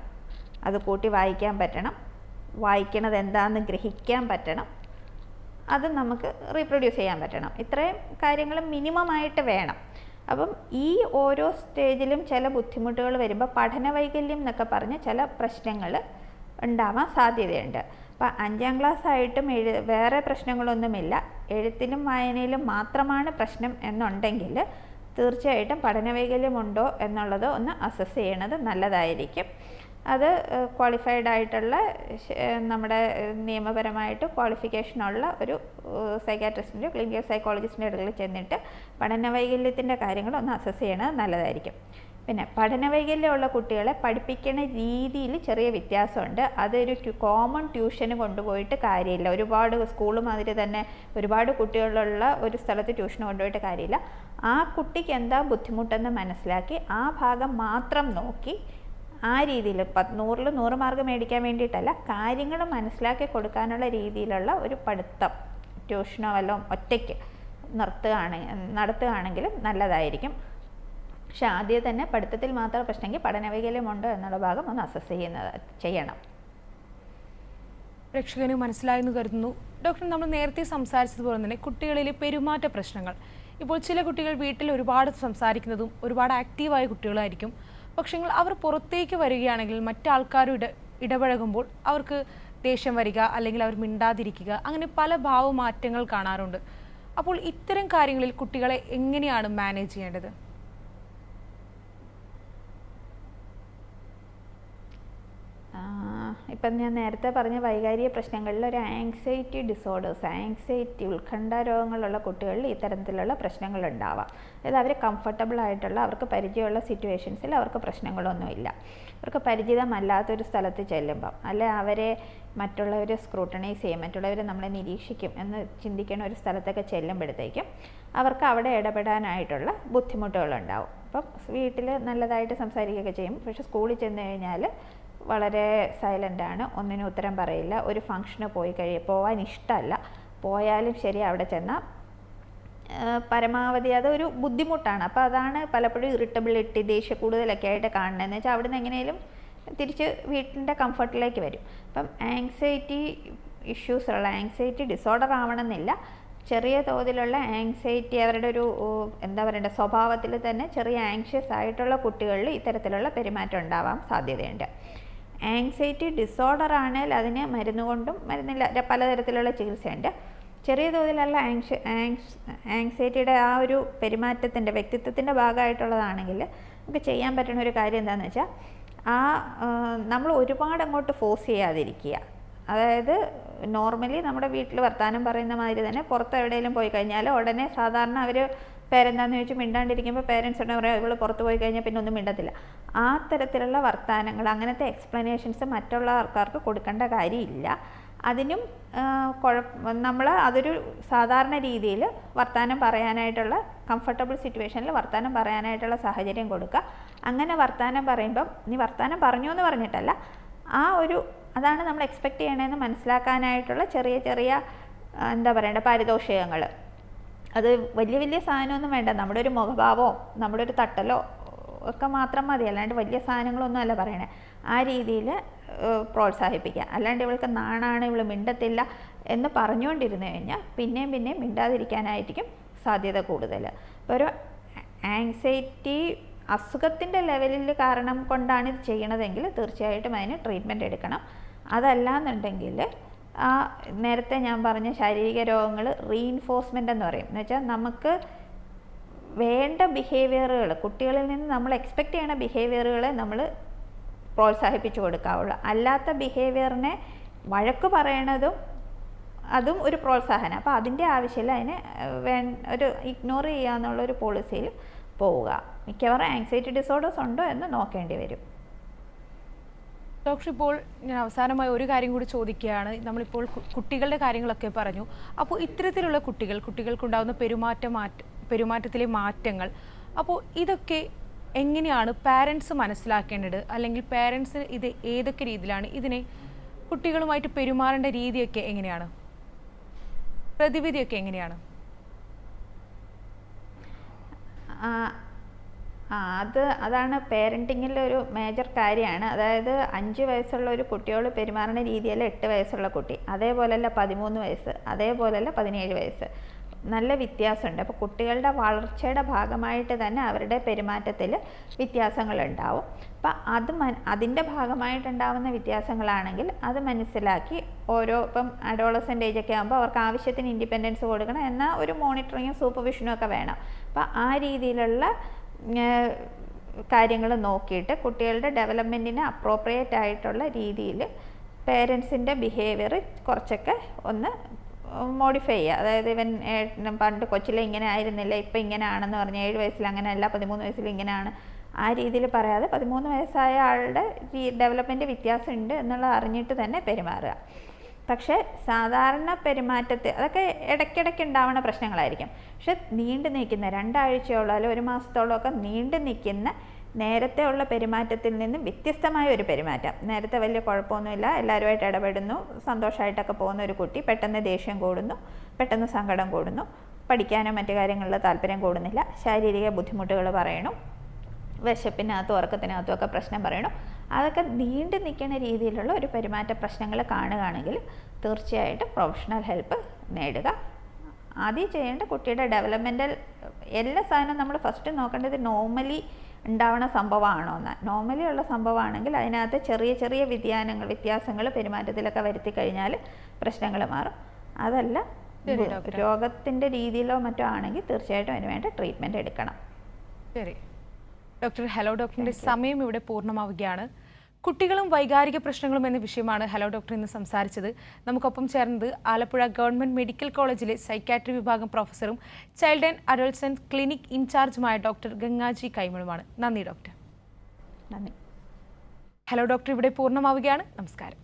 [SPEAKER 2] അത് കൂട്ടി വായിക്കാൻ പറ്റണം, വായിക്കണത് എന്താണെന്ന് ഗ്രഹിക്കാൻ പറ്റണം, അത് നമുക്ക് റീപ്രൊഡ്യൂസ് ചെയ്യാൻ പറ്റണം. ഇത്രയും കാര്യങ്ങൾ മിനിമമായിട്ട് വേണം. അപ്പം ഈ ഓരോ സ്റ്റേജിലും ചില ബുദ്ധിമുട്ടുകൾ വരുമ്പോൾ പഠന വൈകല്യം എന്നൊക്കെ പറഞ്ഞ് ചില പ്രശ്നങ്ങൾ ഉണ്ടാവാൻ സാധ്യതയുണ്ട്. അപ്പം 5ാം ക്ലാസ് ആയിട്ടും വേറെ പ്രശ്നങ്ങളൊന്നുമില്ല, എഴുത്തിലും വായനയിലും മാത്രമാണ് പ്രശ്നം എന്നുണ്ടെങ്കിൽ തീർച്ചയായിട്ടും പഠന വൈകല്യമുണ്ടോ എന്നുള്ളത് ഒന്ന് അസസ് ചെയ്യണത് നല്ലതായിരിക്കും. അത് ക്വാളിഫൈഡ് ആയിട്ടുള്ള നമ്മുടെ നിയമപരമായിട്ട് ക്വാളിഫിക്കേഷനുള്ള ഒരു സൈക്കാട്രിസ്റ്റിൻ്റെയോ ക്ലിനിക്കൽ സൈക്കോളജിസ്റ്റിൻ്റെ അടുക്കൽ ചെന്നിട്ട് പഠന വൈകല്യത്തിൻ്റെ കാര്യങ്ങൾ ഒന്ന് അസസ് ചെയ്യണത് നല്ലതായിരിക്കും. പിന്നെ പഠന വൈകല്യമുള്ള കുട്ടികളെ പഠിപ്പിക്കുന്ന രീതിയിൽ ചെറിയ വ്യത്യാസമുണ്ട്. അതൊരു കോമൺ ട്യൂഷന് കൊണ്ടുപോയിട്ട് കാര്യമില്ല. ഒരുപാട് സ്കൂൾ മാതിരി തന്നെ ഒരുപാട് കുട്ടികളുള്ള ഒരു സ്ഥലത്ത് ട്യൂഷന് കൊണ്ടുപോയിട്ട് കാര്യമില്ല. ആ കുട്ടിക്ക് എന്താ ബുദ്ധിമുട്ടെന്ന് മനസ്സിലാക്കി ആ ഭാഗം മാത്രം നോക്കി ആ രീതിയിൽ 100-ൽ 100 മാർക്ക് മേടിക്കാൻ വേണ്ടിയിട്ടല്ല, കാര്യങ്ങൾ മനസ്സിലാക്കി രീതിയിലുള്ള ഒരു പഠിത്തം ട്യൂഷനോ വല്ലതും ഒറ്റയ്ക്ക് നടത്തുകയാണെങ്കിലും നല്ലതായിരിക്കും. പക്ഷെ ആദ്യം തന്നെ പഠിത്തത്തിൽ മാത്രം പ്രശ്നമെങ്കിൽ പഠന വൈകല്യമുണ്ടോ എന്നുള്ള ഭാഗം ഒന്ന് അസസ് ചെയ്യണം.
[SPEAKER 1] പ്രേക്ഷകന് മനസ്സിലായെന്ന് കരുതുന്നു. ഡോക്ടർ, നമ്മൾ നേരത്തെ സംസാരിച്ചതുപോലെ തന്നെ കുട്ടികളിലെ പെരുമാറ്റ പ്രശ്നങ്ങൾ, ഇപ്പോൾ ചില കുട്ടികൾ വീട്ടിൽ ഒരുപാട് സംസാരിക്കുന്നതും ഒരുപാട് ആക്റ്റീവായ കുട്ടികളായിരിക്കും. പക്ഷേ അവർ പുറത്തേക്ക് വരികയാണെങ്കിൽ മറ്റാൾക്കാരും ഇടപഴകുമ്പോൾ അവർക്ക് ദേഷ്യം വരിക, അല്ലെങ്കിൽ അവർ മിണ്ടാതിരിക്കുക, അങ്ങനെ പല ഭാവമാറ്റങ്ങൾ കാണാറുണ്ട്. അപ്പോൾ ഇത്തരം കാര്യങ്ങളിൽ കുട്ടികളെ എങ്ങനെയാണ് മാനേജ് ചെയ്യേണ്ടത്?
[SPEAKER 2] ഇപ്പം ഞാൻ നേരത്തെ പറഞ്ഞ വൈകാരിക പ്രശ്നങ്ങളിൽ ഒരു ആങ്സൈറ്റി ഡിസോർഡേഴ്സ്, ഉത്കണ്ഠ രോഗങ്ങളുള്ള കുട്ടികളിൽ ഇത്തരത്തിലുള്ള പ്രശ്നങ്ങളുണ്ടാവാം. അതായത് അവർ കംഫർട്ടബിൾ ആയിട്ടുള്ള, അവർക്ക് പരിചയമുള്ള സിറ്റുവേഷൻസിൽ അവർക്ക് പ്രശ്നങ്ങളൊന്നുമില്ല. അവർക്ക് പരിചിതമല്ലാത്തൊരു സ്ഥലത്ത് ചെല്ലുമ്പം, അല്ലെ അവരെ മറ്റുള്ളവർ സ്ക്രൂട്ടനൈസ് ചെയ്യും, മറ്റുള്ളവർ നമ്മളെ നിരീക്ഷിക്കും എന്ന് ചിന്തിക്കുന്ന ഒരു സ്ഥലത്തൊക്കെ ചെല്ലുമ്പോഴത്തേക്കും അവർക്ക് അവിടെ ഇടപെടാനായിട്ടുള്ള ബുദ്ധിമുട്ടുകളുണ്ടാവും. അപ്പം വീട്ടിൽ നല്ലതായിട്ട് സംസാരിക്കുകയൊക്കെ ചെയ്യും, പക്ഷേ സ്കൂളിൽ ചെന്ന് കഴിഞ്ഞാൽ വളരെ സൈലൻ്റാണ്, ഒന്നിനും ഉത്തരം പറയില്ല. ഒരു ഫംഗ്ഷന് പോകാൻ ഇഷ്ടമല്ല, പോയാലും ശരി അവിടെ ചെന്നാൽ പരമാവധി അതൊരു ബുദ്ധിമുട്ടാണ്. അപ്പോൾ അതാണ് പലപ്പോഴും ഇറിറ്റബിലിറ്റി, ദേഷ്യം കൂടുതലൊക്കെ ആയിട്ട് കാണുന്നതെന്ന് വെച്ചാൽ അവിടെ നിന്ന് എങ്ങനെയും തിരിച്ച് വീട്ടിൻ്റെ കംഫർട്ടിലേക്ക് വരും. അപ്പം ആങ്സൈറ്റി ഇഷ്യൂസുള്ള, ആങ്സൈറ്റി ഡിസോർഡർ ആവണമെന്നില്ല, ചെറിയ തോതിലുള്ള ആങ്സൈറ്റി അവരുടെ ഒരു സ്വഭാവത്തിൽ തന്നെ ചെറിയ ആങ്ഷ്യസ് ആയിട്ടുള്ള കുട്ടികളിൽ ഇത്തരത്തിലുള്ള പെരുമാറ്റം ഉണ്ടാവാൻ സാധ്യതയുണ്ട്. ആങ്സൈറ്റി ഡിസോർഡർ ആണെങ്കിൽ അതിന് മരുന്ന് കൊണ്ടും മരുന്നില്ല പലതരത്തിലുള്ള ചികിത്സയുണ്ട്. ചെറിയ തോതിലുള്ള ആങ്സൈറ്റിയുടെ ആ ഒരു പെരുമാറ്റത്തിൻ്റെ വ്യക്തിത്വത്തിൻ്റെ ഭാഗമായിട്ടുള്ളതാണെങ്കിൽ നമുക്ക് ചെയ്യാൻ പറ്റുന്ന ഒരു കാര്യം എന്താണെന്ന് വെച്ചാൽ നമ്മൾ ഒരുപാട് അങ്ങോട്ട് ഫോഴ്സ് ചെയ്യാതിരിക്കുക. അതായത് നോർമലി നമ്മുടെ വീട്ടിൽ വർത്തമാനം പറയുന്ന മാതിരി തന്നെ പുറത്ത് എവിടെയെങ്കിലും പോയി കഴിഞ്ഞാൽ ഉടനെ സാധാരണ അവർ പേരെന്താണെന്ന് ചോദിച്ചാൽ മിണ്ടാണ്ടിരിക്കുമ്പോൾ പേരൻസ് ഉടനെ പറയാം ഇവൾ പുറത്ത് പോയി കഴിഞ്ഞാൽ പിന്നെ ഒന്നും മിണ്ടത്തില്ല. ആ തരത്തിലുള്ള വർത്തമാനങ്ങൾ, അങ്ങനത്തെ എക്സ്പ്ലനേഷൻസ് മറ്റുള്ള ആൾക്കാർക്ക് കൊടുക്കേണ്ട കാര്യമില്ല. അതിനും നമ്മൾ അതൊരു സാധാരണ രീതിയിൽ വർത്തമാനം പറയാനായിട്ടുള്ള കംഫർട്ടബിൾ സിറ്റുവേഷനിൽ വർത്തമാനം പറയാനായിട്ടുള്ള സാഹചര്യം കൊടുക്കുക. അങ്ങനെ വർത്തമാനം പറയുമ്പം നീ വർത്തമാനം പറഞ്ഞു എന്ന് പറഞ്ഞിട്ടല്ല, അതാണ് നമ്മൾ എക്സ്പെക്റ്റ് ചെയ്യണമെന്ന് മനസ്സിലാക്കാനായിട്ടുള്ള ചെറിയ ചെറിയ പാരിതോഷികങ്ങൾ. അത് വലിയ വലിയ സാധനമൊന്നും വേണ്ട, നമ്മുടെ ഒരു മുഖഭാവമോ നമ്മുടെ ഒരു തട്ടലോ ഒക്കെ മാത്രം മതി, അല്ലാണ്ട് വലിയ സാധനങ്ങളൊന്നും അല്ല പറയണേ. ആ രീതിയിൽ പ്രോത്സാഹിപ്പിക്കുക. അല്ലാണ്ട് ഇവൾക്ക് നാണാണ്, ഇവൾ മിണ്ടത്തില്ല എന്ന് പറഞ്ഞുകൊണ്ടിരുന്നു കഴിഞ്ഞാൽ പിന്നെയും പിന്നെയും മിണ്ടാതിരിക്കാനായിരിക്കും സാധ്യത കൂടുതൽ. ഇപ്പോൾ ഒരു ആങ്സൈറ്റി അസുഖത്തിൻ്റെ ലെവലിൽ കാരണം കൊണ്ടാണ് ഇത് ചെയ്യണതെങ്കിൽ തീർച്ചയായിട്ടും അതിന് ട്രീറ്റ്മെൻറ്റ് എടുക്കണം. അതല്ലാന്നുണ്ടെങ്കിൽ നേരത്തെ ഞാൻ പറഞ്ഞ ശാരീരിക രോഗങ്ങൾ റീഇൻഫോഴ്സ്മെൻ്റ് എന്ന് പറയും. എന്ന് വെച്ചാൽ നമുക്ക് വേണ്ട ബിഹേവിയറുകൾ, കുട്ടികളിൽ നിന്ന് നമ്മൾ എക്സ്പെക്റ്റ് ചെയ്യണ ബിഹേവിയറുകളെ നമ്മൾ പ്രോത്സാഹിപ്പിച്ചു കൊടുക്കാവുള്ളൂ. അല്ലാത്ത ബിഹേവിയറിനെ വഴക്ക് പറയണതും അതും ഒരു പ്രോത്സാഹനം. അപ്പോൾ അതിൻ്റെ ആവശ്യമില്ല, അതിനെ ഒരു ഇഗ്നോർ ചെയ്യുക എന്നുള്ളൊരു പോളിസിയിൽ പോവുക. മിക്കവാറും ആങ്സൈറ്റി ഡിസോർഡേഴ്സ് ഉണ്ടോ എന്ന് നോക്കേണ്ടി വരും.
[SPEAKER 1] ഡോക്ടർ, ഇപ്പോൾ ഞാൻ അവസാനമായി ഒരു കാര്യം കൂടി ചോദിക്കുകയാണ്. നമ്മളിപ്പോൾ കുട്ടികളുടെ കാര്യങ്ങളൊക്കെ പറഞ്ഞു. അപ്പോൾ ഇത്തരത്തിലുള്ള കുട്ടികൾക്കുണ്ടാകുന്ന പെരുമാറ്റത്തിലെ മാറ്റങ്ങൾ, അപ്പോൾ ഇതൊക്കെ എങ്ങനെയാണ് പാരൻസ് മനസ്സിലാക്കേണ്ടത്? അല്ലെങ്കിൽ പാരൻസ് ഇത് ഏതൊക്കെ രീതിയിലാണ് ഇതിനെ കുട്ടികളുമായിട്ട് പെരുമാറേണ്ട രീതിയൊക്കെ എങ്ങനെയാണ്? പ്രതിവിധിയൊക്കെ എങ്ങനെയാണ്?
[SPEAKER 2] അതാണ് പേരൻറ്റിങ്ങിലെ ഒരു മേജർ കാര്യമാണ്. അതായത് 5 വയസ്സുള്ള ഒരു കുട്ടിയോട് പെരുമാറുന്ന രീതിയല്ല 8 വയസ്സുള്ള കുട്ടി, അതേപോലെയല്ല 13 വയസ്സ്, അതേപോലെയല്ല 17 വയസ്സ്. നല്ല വ്യത്യാസമുണ്ട്. അപ്പോൾ കുട്ടികളുടെ വളർച്ചയുടെ ഭാഗമായിട്ട് തന്നെ അവരുടെ പെരുമാറ്റത്തിൽ വ്യത്യാസങ്ങളുണ്ടാവും. അപ്പം അതിൻ്റെ ഭാഗമായിട്ടുണ്ടാവുന്ന വ്യത്യാസങ്ങളാണെങ്കിൽ അത് മനസ്സിലാക്കി ഇപ്പം അഡോളസൻ്റ് ഏജൊക്കെ ആകുമ്പോൾ അവർക്ക് ആവശ്യത്തിന് ഇൻഡിപെൻഡൻസ് കൊടുക്കണം, എന്നാൽ ഒരു മോണിറ്ററിങ്ങും സൂപ്പർവിഷനും ഒക്കെ വേണം. അപ്പം ആ രീതിയിലുള്ള കാര്യങ്ങൾ നോക്കിയിട്ട് കുട്ടികളുടെ ഡെവലപ്മെൻറ്റിന് അപ്രോപ്രിയേറ്റ് ആയിട്ടുള്ള രീതിയിൽ പേരൻസിൻ്റെ ബിഹേവിയർ കുറച്ചൊക്കെ ഒന്ന് മോഡിഫൈ ചെയ്യുക. അതായത് പണ്ട് കൊച്ചിലെ ഇങ്ങനെ ആയിരുന്നില്ല, ഇപ്പം ഇങ്ങനെയാണെന്ന് പറഞ്ഞ് 7 വയസ്സിൽ അങ്ങനെയല്ല, 13 വയസ്സിൽ ഇങ്ങനെയാണ്, ആ രീതിയിൽ പറയാതെ 13 വയസ്സായ ആളുടെ ഡെവലപ്മെൻറ്റ് വ്യത്യാസമുണ്ട് എന്നുള്ളത് അറിഞ്ഞിട്ട് തന്നെ പെരുമാറുക. പക്ഷേ സാധാരണ പെരുമാറ്റത്തിൽ അതൊക്കെ ഇടയ്ക്കിടയ്ക്ക് ഉണ്ടാവുന്ന പ്രശ്നങ്ങളായിരിക്കും. പക്ഷെ നീണ്ടു നിൽക്കുന്ന 2 ആഴ്ചയോളം അല്ലെങ്കിൽ 1 മാസത്തോളമൊക്കെ നീണ്ടു നിൽക്കുന്ന നേരത്തെ ഉള്ള പെരുമാറ്റത്തിൽ നിന്നും വ്യത്യസ്തമായ ഒരു പെരുമാറ്റം, നേരത്തെ വലിയ കുഴപ്പമൊന്നുമില്ല, എല്ലാവരുമായിട്ട് ഇടപെടുന്നു, സന്തോഷമായിട്ടൊക്കെ പോകുന്ന ഒരു കുട്ടി പെട്ടെന്ന് ദേഷ്യം കൂടുന്നു, പെട്ടെന്ന് സങ്കടം കൂടുന്നു, പഠിക്കാനോ മറ്റു കാര്യങ്ങളിൽ താല്പര്യം കൂടുന്നില്ല, ശാരീരിക ബുദ്ധിമുട്ടുകൾ പറയണു, വിശപ്പിനകത്തും ഉറക്കത്തിനകത്തും ഒക്കെ പ്രശ്നം പറയണു, അതൊക്കെ നീണ്ടു നിൽക്കുന്ന രീതിയിലുള്ള ഒരു പെരുമാറ്റ പ്രശ്നങ്ങൾ കാണുകയാണെങ്കിൽ തീർച്ചയായിട്ടും പ്രൊഫഷണൽ ഹെൽപ്പ് നേടുക. ആദ്യം ചെയ്യേണ്ട കുട്ടിയുടെ ഡെവലപ്മെൻറ്റൽ എല്ലാ സാധനവും നമ്മൾ ഫസ്റ്റ് നോക്കേണ്ടത് നോർമലി ഉണ്ടാവുന്ന സംഭവമാണോ എന്ന്. നോർമലി ഉള്ള സംഭവമാണെങ്കിൽ അതിനകത്ത് ചെറിയ ചെറിയ വ്യത്യാസങ്ങൾ പെരുമാറ്റത്തിലൊക്കെ വരുത്തി കഴിഞ്ഞാൽ പ്രശ്നങ്ങൾ മാറും. അതല്ല രോഗത്തിൻ്റെ രീതിയിലോ മറ്റോ ആണെങ്കിൽ തീർച്ചയായിട്ടും അതിന് വേണ്ട ട്രീറ്റ്മെൻറ്റ് എടുക്കണം.
[SPEAKER 1] ശരി ഡോക്ടർ. ഹലോ ഡോക്ടറിൻ്റെ സമയം ഇവിടെ പൂർണ്ണമാവുകയാണ്. കുട്ടികളും വൈകാരിക പ്രശ്നങ്ങളും എന്ന വിഷയമാണ് ഹലോ ഡോക്ടർ ഇന്ന് സംസാരിച്ചത്. നമുക്കൊപ്പം ചേർന്നത് ആലപ്പുഴ ഗവൺമെൻറ് മെഡിക്കൽ കോളേജിലെ സൈക്യാട്രി വിഭാഗം പ്രൊഫസറും ചൈൽഡ് ആൻഡ് അഡൾട്ട്സ് ക്ലിനിക് ഇൻചാർജുമായ ഡോക്ടർ ഗംഗാജി കൈമളുമാണ്. നന്ദി ഡോക്ടർ.
[SPEAKER 2] നന്ദി.
[SPEAKER 1] ഹലോ ഡോക്ടർ ഇവിടെ പൂർണ്ണമാവുകയാണ്. നമസ്കാരം.